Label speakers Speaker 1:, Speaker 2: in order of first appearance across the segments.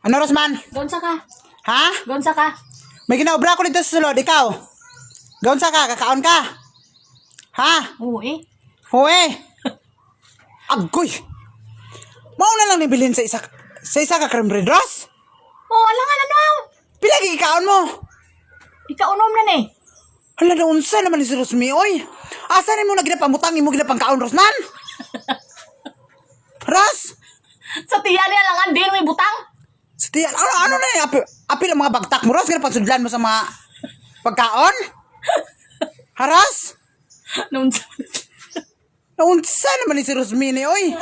Speaker 1: Ano, Rosman?
Speaker 2: Gonsa ka.
Speaker 1: Ha?
Speaker 2: Gonsa ka.
Speaker 1: May ginaobra ko dito sa sulod. Ikaw? Gaon sa ka? Kakaon ka? Ha?
Speaker 2: Oo
Speaker 1: Huwe? Agoy! Mauna lang nibilin sa isa ka cream bread, Ros?
Speaker 2: Oo, alangan ano?
Speaker 1: Pilagi ikaon mo.
Speaker 2: Ikaunom na eh.
Speaker 1: Hala na unsa naman ni si Rosmi, oy. Asa ni mo na ginapamutang imo ginapangkaon, Rosman? Ros?
Speaker 2: Sa tiya niya alangan din may butang.
Speaker 1: Stiyan, ano na eh? Apil ang mga bagtak mo, Ros. Ginapansudlan mo sa mga pagkaon? Haras?
Speaker 2: Nunsa.
Speaker 1: Naunsa naman ni si Rosmini, oy.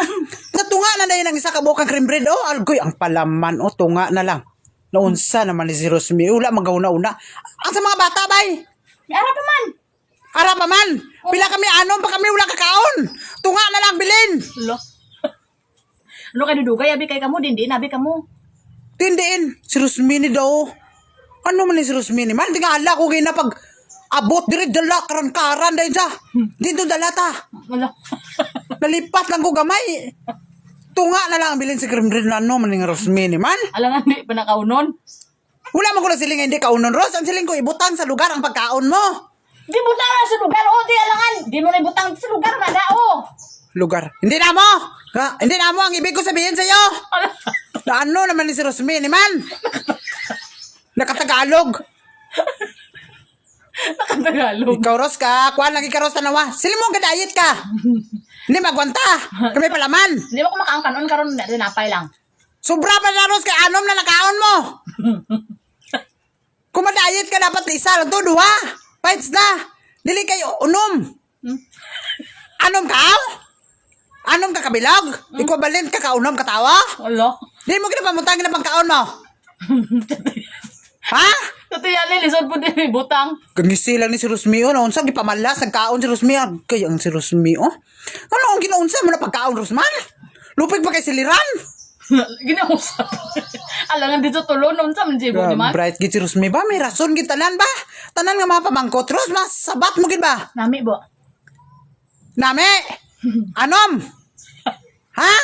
Speaker 1: Natunga na dahil ng isa ka bukang cream bread, oh. Algoy, ang palaman, oh. Tunga na lang. Naunsa naman ni si Rosmini. Ula, magauna-una. Ang sa mga bata, bay.
Speaker 2: Ara pa man.
Speaker 1: Ara pa man. Pila kami, anom pa kami, wala kakaon. Tunga na lang, bilin.
Speaker 2: Lo. Ano ka dudugay? Abi kay kamo, din abi kamo.
Speaker 1: Tindiin. Si Rosmini daw. Ano man ni si Rosmini? Man, tingala ko na pag abot diri dala karan-karan dahil sa dito dala ta.
Speaker 2: Wala.
Speaker 1: Nalipat lang ko gamay. Tunga na lang ang bilin si cream bread na ano man ni Rosmini, man.
Speaker 2: Alangan di pa nakaunon.
Speaker 1: Wala mo ko na siling hindi kaunon, Ros. Ang siling ko ibutang sa lugar ang pagkaon mo.
Speaker 2: Di butang na sa lugar. O, di alangan. Di mo na butang sa lugar na dao.
Speaker 1: Lugar. Hindi na mo. Ha? Hindi na mo ang ibig ko sabihin sa iyo. Na ano naman ni si Rosmini, man. Nakatagalog.
Speaker 2: Nakatagalog.
Speaker 1: Ikaw, Ros, ka. Kuhaan lagi ka, Ros, tanawa. Sili mo, gadayit ka. Hindi magwanta. Kami palaman.
Speaker 2: Di mo ko makaangkanon karon na napay lang.
Speaker 1: Sobra pa na, Ros, kay anom na nakaon mo. Kung madayit ka, dapat isa lang to, duha. Fights na. Dili kayo, unom. Anom ka? Anom ka kabilog? Equivalent ka kaunom katawa?
Speaker 2: Wala.
Speaker 1: Di mo kinapamutang na pagkaon mo. Ha?
Speaker 2: Ito yan, lisod po din may butang.
Speaker 1: Gangisi lang ni si Rosmio. Naunsa, gipamalas, nagkaon si Rosmio. Kaya ang si Rosmio. Ano ang ginaunsa mo na pagkaon, Rosman? Lupig pa kay siliran.
Speaker 2: Ginausap. Alangan dito tulon, noon sa manjibo ni man.
Speaker 1: Bright gid si Rosmi ba? May rason gid tanan ba? Tanan nga mga pamangkot. Ros, mas sabat mo gid ba?
Speaker 2: Nami bo.
Speaker 1: Nami! Anom! Ha?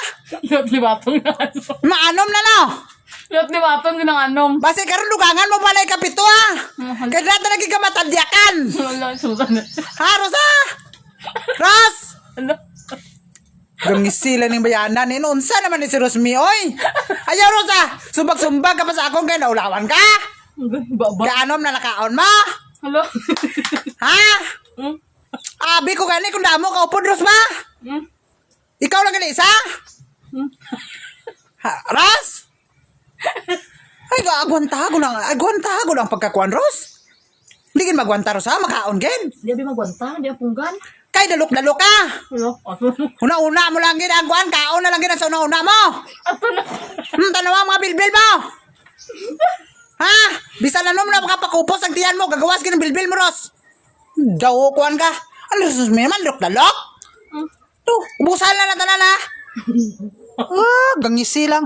Speaker 2: Lot libatong na anom.
Speaker 1: Maanom na no?
Speaker 2: Lot libatong ng anom.
Speaker 1: Base karon dugangan mo pala kapito ha. Kaya dito lagi ka matadyakan.
Speaker 2: Wala, susan.
Speaker 1: Ha, Rosa? Ros!
Speaker 2: Ano?
Speaker 1: Gangisi lang ng bayanan. Unsa naman ni si Rosmi, oy? Ayaw, Rosa! Sumbag-sumbag ka pa sa akong kaya naulawan ka?
Speaker 2: Baba.
Speaker 1: Kaanom na nakaon mo?
Speaker 2: Hello?
Speaker 1: Ha? Abi ko gani kung damo ka upod, Ros ba? Ikaw lang gali isa? Ha, Ros? Ay, agwantago lang pagkakuan, Ros. Hindi gin magwanta, Ros, ha? Makaon, gin.
Speaker 2: Di abi magwanta, di punggan.
Speaker 1: Kay dalok-dalok ka.
Speaker 2: Hello?
Speaker 1: Una-una mo lang gin ang kuan, kaon na lang gin ang sa una-una mo.
Speaker 2: Ato na.
Speaker 1: Tanawa mga bilbil mo. Ha? Bisa na nung napakapakupos ang tiyan mo, gagawas gin ang bilbil mo, Ros. Daw, kuan ka. Ano, Ros, may man, dalok-dalok? To, ubusan na tanan, ha? Gangisi lang.